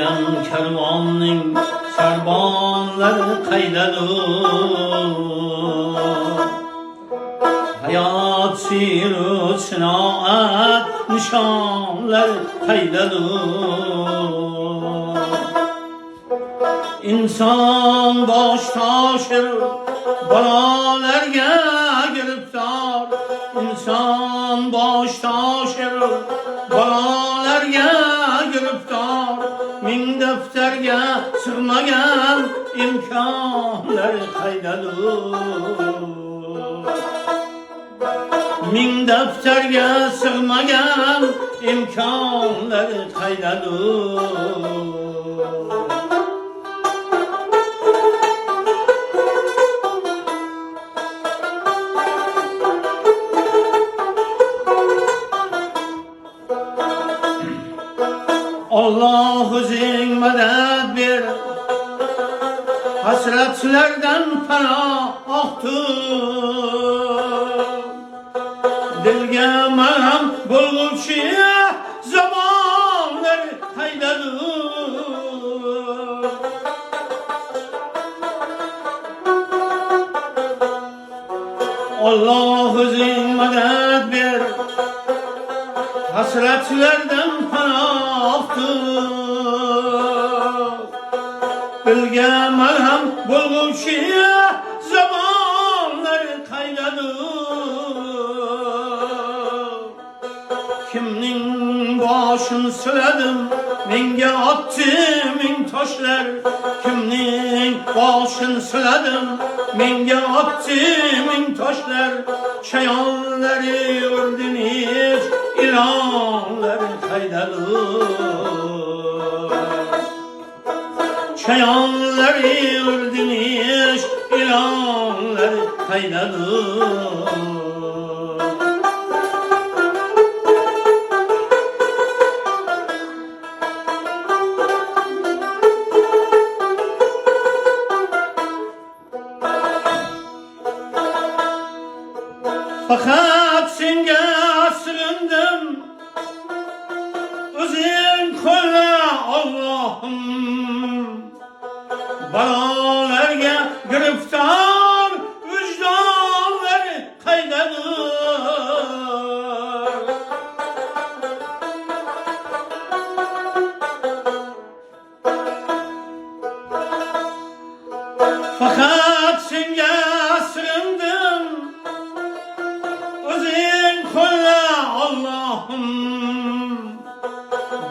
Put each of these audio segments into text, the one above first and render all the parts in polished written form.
Gelen kervanın serbanları kaydadır. Hayat siru sınaat nişanlar kaydadır. İnsan baş taşır balalarga giriftar. İnsan baş taşır balalarga giriftar. Min defterge sığmagan imkanlar kaydadır. Min defterge sığmagan imkanlar kaydadır. Allah özün medet bir hasretlerden panahtır. Dilge merhem bulgulçu zamanlar kaydadır. Allah özün medet bir hasretlerden panahtır. Bilge merhem bulgulçu zamanlar kaydadır. Kimnin başını siledim, menge attı min taşlar. Kimnin başını siledim, menge attı min taşlar. Şayanları ördünüz, ilanlar kaydadır. Şayanları ördünüz, ilanlar kaydadır. Fakat senge sığındım, özün kolla Allah'ım. Balalarga giriftar, vicdanlar kaydadır. Fakat senge sığındım, özün kolla Allah'ım.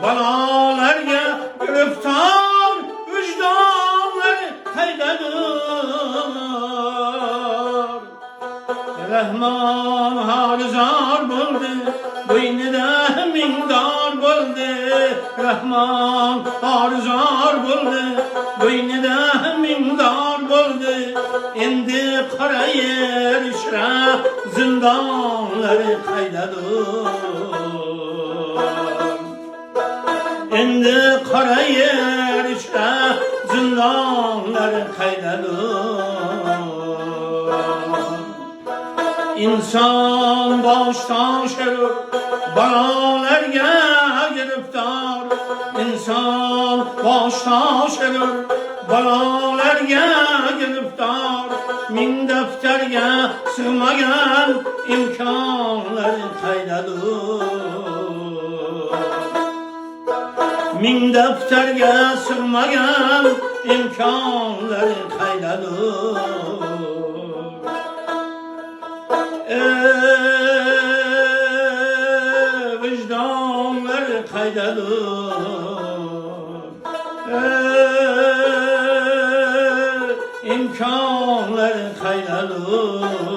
Balalarga giriftar, vicdanlar kaydadır. Rahman harizar buldu, boynida mindar buldu. Rahman harizar buldu, boynida mindar buldu. Endi qarayır işra zindanlar kaydadır. Endi qarayır işra zindanlar kaydadır. İnsan baştan şerif balalarga giriftar. İnsan baştan şerif balalarga giriftar. Min defterge sığmagan imkanlar kaydadır. Min defterge sığmagan imkanlar kaydadır. Vicdanlar kaydadır. İmkanlar kaydadır.